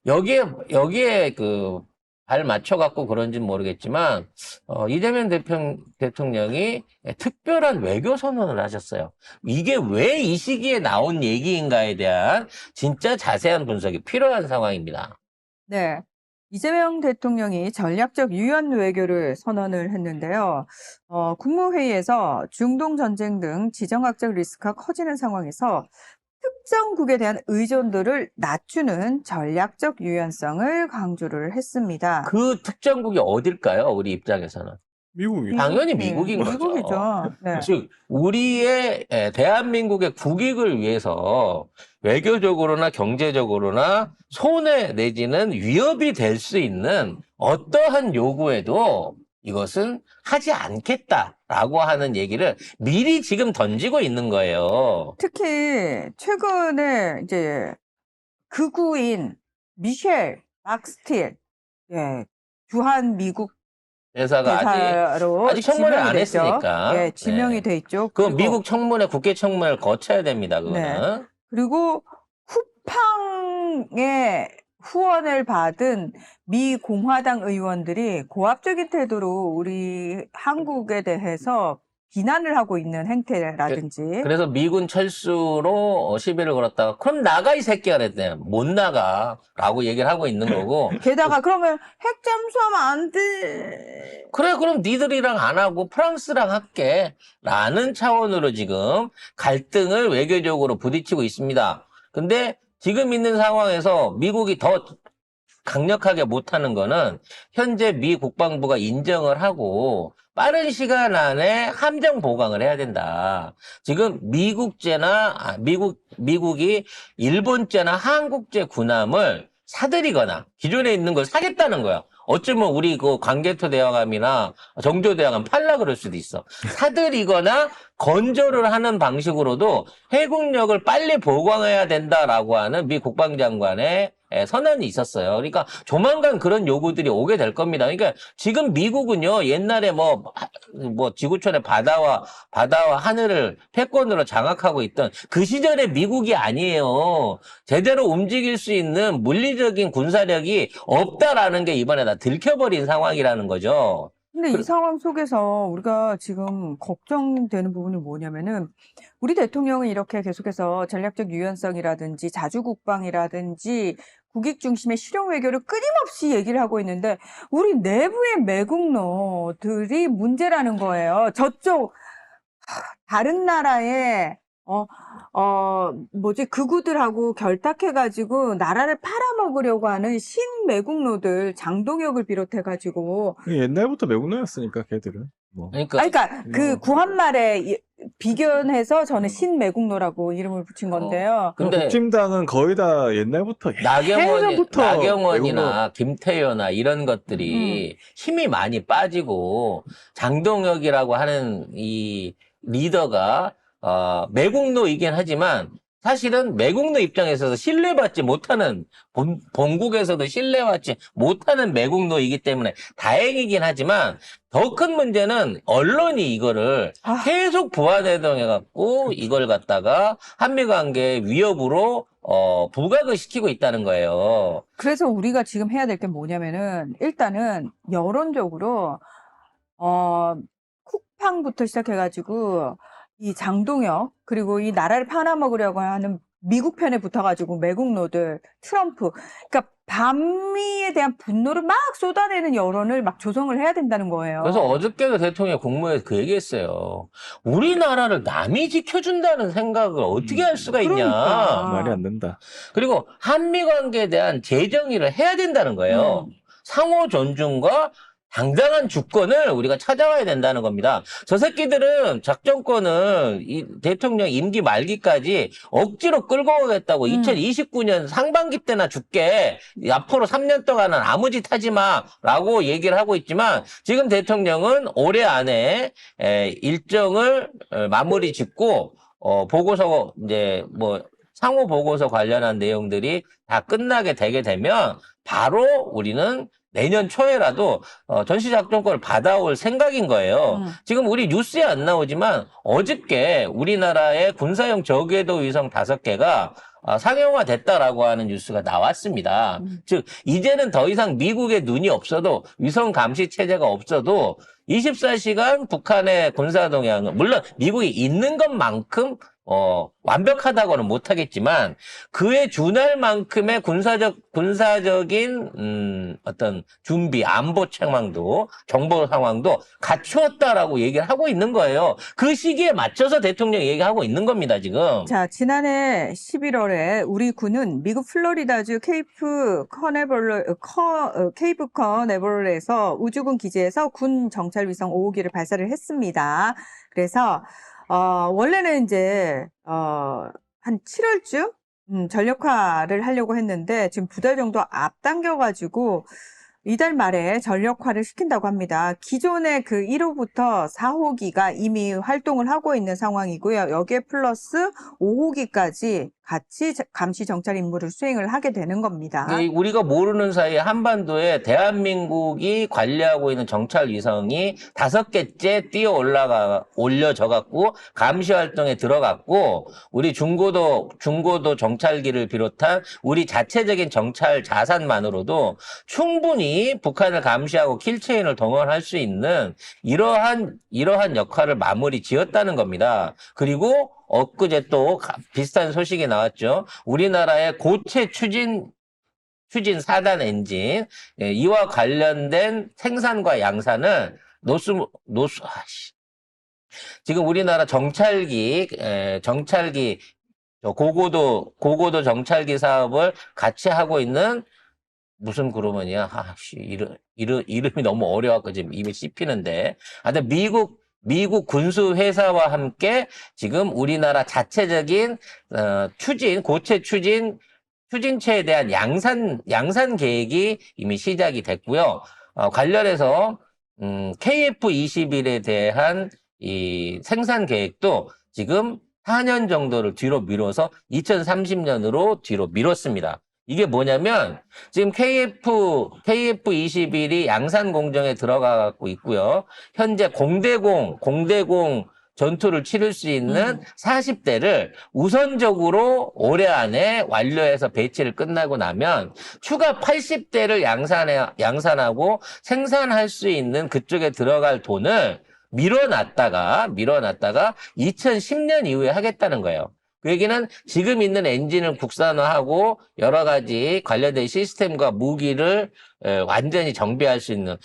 여기에 발 맞춰갖고 그런지는 모르겠지만, 이재명 대통령이 특별한 외교 선언을 하셨어요. 이게 왜 이 시기에 나온 얘기인가에 대한 진짜 자세한 분석이 필요한 상황입니다. 네. 이재명 대통령이 전략적 유연 외교를 선언을 했는데요. 국무회의에서 중동 전쟁 등 지정학적 리스크가 커지는 상황에서 특정국에 대한 의존도를 낮추는 전략적 유연성을 강조를 했습니다. 그 특정국이 어딜까요? 우리 입장에서는. 미국이. 당연히 네, 미국인 거죠. 미국이죠. 네. 즉 우리의 대한민국의 국익을 위해서 외교적으로나 경제적으로나 손해 내지는 위협이 될 수 있는 어떠한 요구에도 이것은 하지 않겠다라고 하는 얘기를 미리 지금 던지고 있는 거예요. 특히 최근에 이제 극우인 미셸 막스틸, 예, 주한 미국 대사가 대사로 아직 청문회 안 지명이 됐죠. 했으니까. 예, 지명이 네. 돼 있죠. 그 그리고, 미국 청문회, 국회 청문회를 거쳐야 됩니다. 그거는. 그리고 쿠팡의 후원을 받은 미 공화당 의원들이 고압적인 태도로 우리 한국에 대해서 비난을 하고 있는 행태라든지. 그래서 미군 철수로 시비를 걸었다가 그럼 나가 이 새끼가 그랬대요. 못 나가라고 얘기를 하고 있는 거고. 게다가 그러면 핵 잠수하면 안 돼. 그래 그럼 니들이랑 안 하고 프랑스랑 할게 라는 차원으로 지금 갈등을 외교적으로 부딪히고 있습니다. 근데 지금 있는 상황에서 미국이 더 강력하게 못하는 거는 현재 미 국방부가 인정을 하고 빠른 시간 안에 함정 보강을 해야 된다. 지금 미국이 일본제나 한국제 군함을 사들이거나 기존에 있는 걸 사겠다는 거야. 어쩌면 우리 그 광개토 대왕함이나 정조 대왕함 팔라 그럴 수도 있어. 사들이거나 건조를 하는 방식으로도 해군력을 빨리 보강해야 된다라고 하는 미 국방장관의 선언이 있었어요. 그러니까 조만간 그런 요구들이 오게 될 겁니다. 그러니까 지금 미국은요, 옛날에 뭐 지구촌의 바다와 하늘을 패권으로 장악하고 있던 그 시절의 미국이 아니에요. 제대로 움직일 수 있는 물리적인 군사력이 없다라는 게 이번에 다 들켜버린 상황이라는 거죠. 근데 이 상황 속에서 우리가 지금 걱정되는 부분이 뭐냐면은 우리 대통령은 이렇게 계속해서 전략적 유연성이라든지 자주국방이라든지 국익 중심의 실용 외교를 끊임없이 얘기를 하고 있는데 우리 내부의 매국노들이 문제라는 거예요. 저쪽 다른 나라의 극우들하고 결탁해가지고 나라를 팔아먹으려고 하는 신매국노들, 장동혁을 비롯해가지고. 옛날부터 매국노였으니까 걔들은. 뭐. 그러니까 그 구한말에 비견해서 저는 신매국노라고 이름을 붙인 건데요. 근데 국힘당은 거의 다 옛날부터 나경원이나 김태효나 이런 것들이 힘이 많이 빠지고 장동혁이라고 하는 이 리더가 매국노이긴 하지만 사실은 매국노 입장에서 신뢰받지 못하는 본국에서도 신뢰받지 못하는 매국노이기 때문에 다행이긴 하지만 더 큰 문제는 언론이 이거를 계속 부화대동해갖고 이걸 갖다가 한미관계 위협으로 부각을 시키고 있다는 거예요. 그래서 우리가 지금 해야 될 게 뭐냐면은 일단은 여론적으로 쿠팡부터 시작해가지고 이 장동혁 그리고 이 나라를 팔아먹으려고 하는 미국 편에 붙어가지고 매국노들 트럼프 그러니까 반미에 대한 분노를 막 쏟아내는 여론을 막 조성을 해야 된다는 거예요. 그래서 어저께도 대통령이 국무회에서 그 얘기했어요. 우리나라를 남이 지켜준다는 생각을 어떻게 할 수가 있냐. 그러니까. 말이 안 된다. 그리고 한미 관계에 대한 재정의를 해야 된다는 거예요. 상호 존중과 당당한 주권을 우리가 찾아와야 된다는 겁니다. 저 새끼들은 작전권을 이 대통령 임기 말기까지 억지로 끌고 가겠다고 2029년 상반기 때나 줄게. 앞으로 3년 동안은 아무 짓 하지 마라고 얘기를 하고 있지만 지금 대통령은 올해 안에 일정을 마무리 짓고 보고서 이제 뭐 상호 보고서 관련한 내용들이 다 끝나게 되게 되면 바로 우리는 내년 초에라도 전시작전권을 받아올 생각인 거예요. 지금 우리 뉴스에 안 나오지만 어저께 우리나라의 군사용 저궤도 위성 5개가 상용화됐다라고 하는 뉴스가 나왔습니다. 즉 이제는 더 이상 미국의 눈이 없어도 위성 감시 체제가 없어도 24시간 북한의 군사 동향은 물론 미국이 있는 것만큼 완벽하다고는 못하겠지만 그에 준할 만큼의 군사적인 어떤 준비, 안보 상황도 정보 상황도 갖추었다라고 얘기를 하고 있는 거예요. 그 시기에 맞춰서 대통령이 얘기하고 있는 겁니다, 지금. 자, 지난해 11월에 우리 군은 미국 플로리다주 케이프 커네버럴에서 우주군 기지에서 군 정찰 위성 5호기를 발사를 했습니다. 그래서 원래는 이제 한 7월쯤 전력화를 하려고 했는데 지금 2달 정도 앞당겨가지고 이달 말에 전력화를 시킨다고 합니다. 기존의 그 1호부터 4호기가 이미 활동을 하고 있는 상황이고요. 여기에 플러스 5호기까지 같이 감시 정찰 임무를 수행을 하게 되는 겁니다. 우리가 모르는 사이에 한반도에 대한민국이 관리하고 있는 정찰 위성이 5개째 올려져 갖고 감시 활동에 들어갔고 우리 중고도 정찰기를 비롯한 우리 자체적인 정찰 자산만으로도 충분히 북한을 감시하고 킬체인을 동원할 수 있는 이러한 역할을 마무리 지었다는 겁니다. 그리고 엊그제 또 비슷한 소식이 나왔죠. 우리나라의 고체 추진 4단 엔진, 이와 관련된 생산과 양산을 지금 우리나라 정찰기 고고도 정찰기 사업을 같이 하고 있는 무슨 그룹이냐? 이름이 너무 어려워서 지금 입이 씹히는데. 하여튼 미국 군수 회사와 함께 지금 우리나라 자체적인 고체 추진체에 대한 양산 계획이 이미 시작이 됐고요. 관련해서 KF-21에 대한 이 생산 계획도 지금 4년 정도를 뒤로 미뤄서 2030년으로 뒤로 미뤘습니다. 이게 뭐냐면 지금 KF-21이 양산 공정에 들어가 갖고 있고요. 현재 공대공 전투를 치를 수 있는 40대를 우선적으로 올해 안에 완료해서 배치를 끝나고 나면 추가 80대를 양산하고 생산할 수 있는 그쪽에 들어갈 돈을 밀어놨다가 2010년 이후에 하겠다는 거예요. 그 얘기는 지금 있는 엔진을 국산화하고 여러 가지 관련된 시스템과 무기를 완전히 정비할 수 있는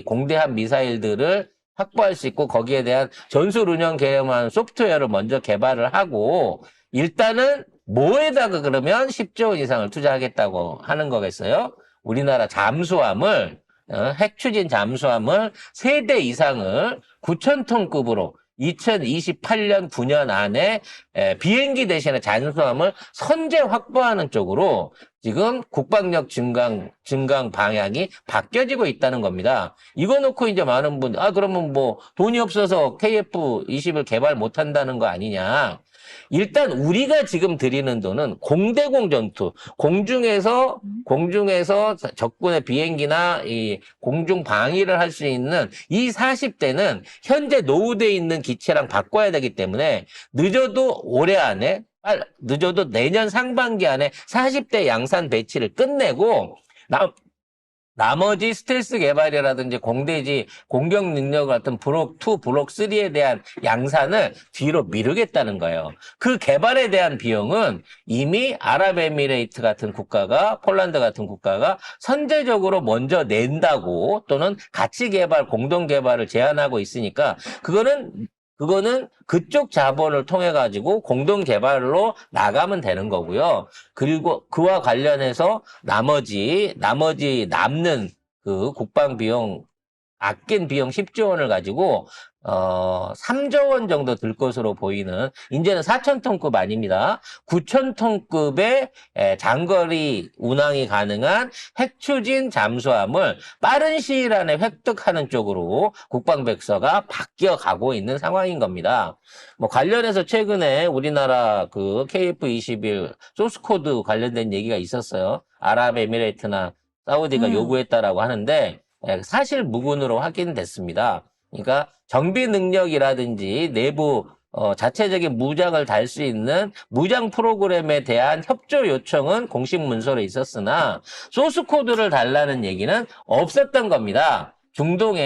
공대함 미사일들을 확보할 수 있고 거기에 대한 전술 운영 개념한 소프트웨어를 먼저 개발을 하고 일단은 뭐에다가 그러면 10조 원 이상을 투자하겠다고 하는 거겠어요? 우리나라 잠수함을 핵 추진 잠수함을 3대 이상을 9,000톤급으로 2028년 9년 안에 비행기 대신에 잠수함을 선제 확보하는 쪽으로 지금 국방력 증강 방향이 바뀌어지고 있다는 겁니다. 이거 놓고 이제 많은 분들 그러면 뭐 돈이 없어서 KF-20을 개발 못 한다는 거 아니냐. 일단 우리가 지금 들이는 돈은 공대공 전투, 공중에서 적군의 비행기나 이 공중 방위를 할 수 있는 이 40대는 현재 노후되어 있는 기체랑 바꿔야 되기 때문에 늦어도 올해 안에 늦어도 내년 상반기 안에 40대 양산 배치를 끝내고 나머지 스텔스 개발이라든지 공대지 공격 능력 같은 블록 2, 블록 3에 대한 양산을 뒤로 미루겠다는 거예요. 그 개발에 대한 비용은 이미 아랍에미레이트 같은 국가가 폴란드 같은 국가가 선제적으로 먼저 낸다고 또는 같이 개발, 공동 개발을 제안하고 있으니까 그거는 그쪽 자본을 통해 가지고 공동 개발로 나가면 되는 거고요. 그리고 그와 관련해서 나머지 남는 그 국방 비용 아낀 비용 10조 원을 가지고 3조 원 정도 들 것으로 보이는 이제는 4,000톤급 아닙니다. 9,000톤급의 장거리 운항이 가능한 핵추진 잠수함을 빠른 시일 안에 획득하는 쪽으로 국방백서가 바뀌어 가고 있는 상황인 겁니다. 뭐 관련해서 최근에 우리나라 그 KF-21 소스코드 관련된 얘기가 있었어요. 아랍에미레이트나 사우디가 요구했다라고 하는데 사실 무근으로 확인됐습니다. 그러니까 정비 능력이라든지 내부 자체적인 무장을 달 수 있는 무장 프로그램에 대한 협조 요청은 공식 문서로 있었으나 소스 코드를 달라는 얘기는 없었던 겁니다. 중동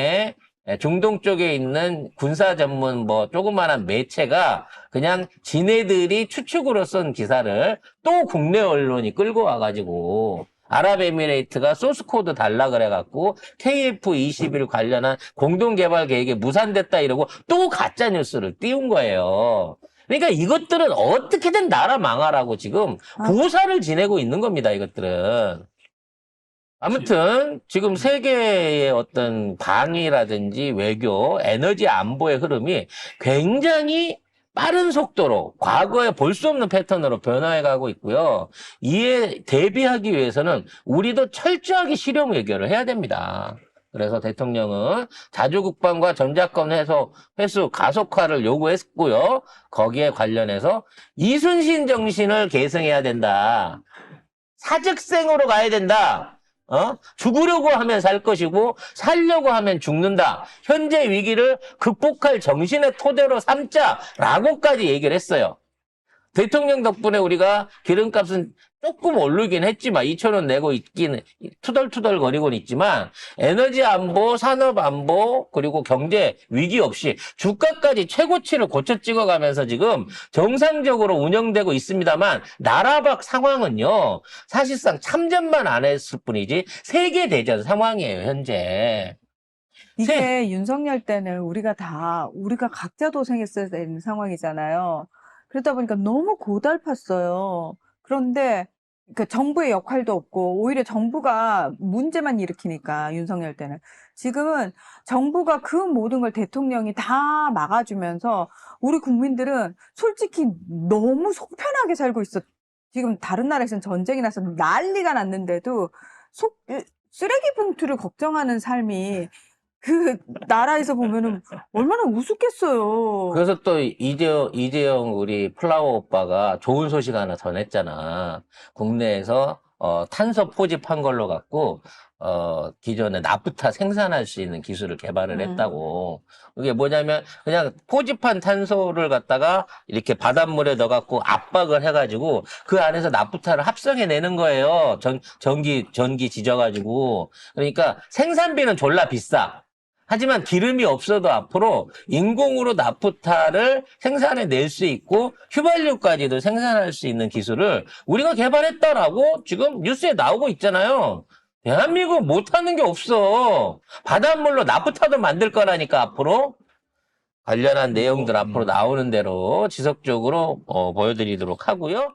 쪽에 있는 군사 전문 조그마한 매체가 그냥 지네들이 추측으로 쓴 기사를 또 국내 언론이 끌고 와가지고 아랍에미레이트가 소스코드 달라 그래갖고 KF-21 관련한 공동개발 계획이 무산됐다 이러고 또 가짜뉴스를 띄운 거예요. 그러니까 이것들은 어떻게든 나라 망하라고 지금 고사를 지내고 있는 겁니다, 이것들은. 아무튼 지금 세계의 어떤 방위라든지 외교, 에너지 안보의 흐름이 굉장히 빠른 속도로 과거에 볼 수 없는 패턴으로 변화해 가고 있고요. 이에 대비하기 위해서는 우리도 철저하게 실용 외교를 해야 됩니다. 그래서 대통령은 자주국방과 전자권 회수 가속화를 요구했고요. 거기에 관련해서 이순신 정신을 계승해야 된다. 사직생으로 가야 된다. 죽으려고 하면 살 것이고 살려고 하면 죽는다. 현재 위기를 극복할 정신의 토대로 삼자라고까지 얘기를 했어요. 대통령 덕분에 우리가 기름값은 조금 오르긴 했지만 2,000원 내고 있긴 투덜투덜 거리고는 있지만 에너지 안보, 산업 안보 그리고 경제 위기 없이 주가까지 최고치를 고쳐 찍어가면서 지금 정상적으로 운영되고 있습니다만 나라 밖 상황은요 사실상 참전만 안 했을 뿐이지 세계 대전 상황이에요 현재. 이게 윤석열 때는 우리가 각자 도생했어야 되는 상황이잖아요. 그러다 보니까 너무 고달팠어요. 그런데 그 정부의 역할도 없고 오히려 정부가 문제만 일으키니까 윤석열 때는 지금은 정부가 그 모든 걸 대통령이 다 막아주면서 우리 국민들은 솔직히 너무 속편하게 살고 있어. 지금 다른 나라에서는 전쟁이 나서 난리가 났는데도 쓰레기 봉투를 걱정하는 삶이 그 나라에서 보면은 얼마나 우습겠어요. 그래서 또 이재용 우리 플라워 오빠가 좋은 소식 하나 전했잖아. 국내에서 탄소 포집한 걸로 갖고 기존에 나프타 생산할 수 있는 기술을 개발을 했다고. 이게 뭐냐면 그냥 포집한 탄소를 갖다가 이렇게 바닷물에 넣어갖고 압박을 해가지고 그 안에서 나프타를 합성해내는 거예요. 전기 지져가지고. 그러니까 생산비는 졸라 비싸. 하지만 기름이 없어도 앞으로 인공으로 나프타를 생산해낼 수 있고 휘발유까지도 생산할 수 있는 기술을 우리가 개발했다라고 지금 뉴스에 나오고 있잖아요. 대한민국 못하는 게 없어. 바닷물로 나프타도 만들 거라니까 앞으로. 관련한 내용들 앞으로 나오는 대로 지속적으로 보여드리도록 하고요.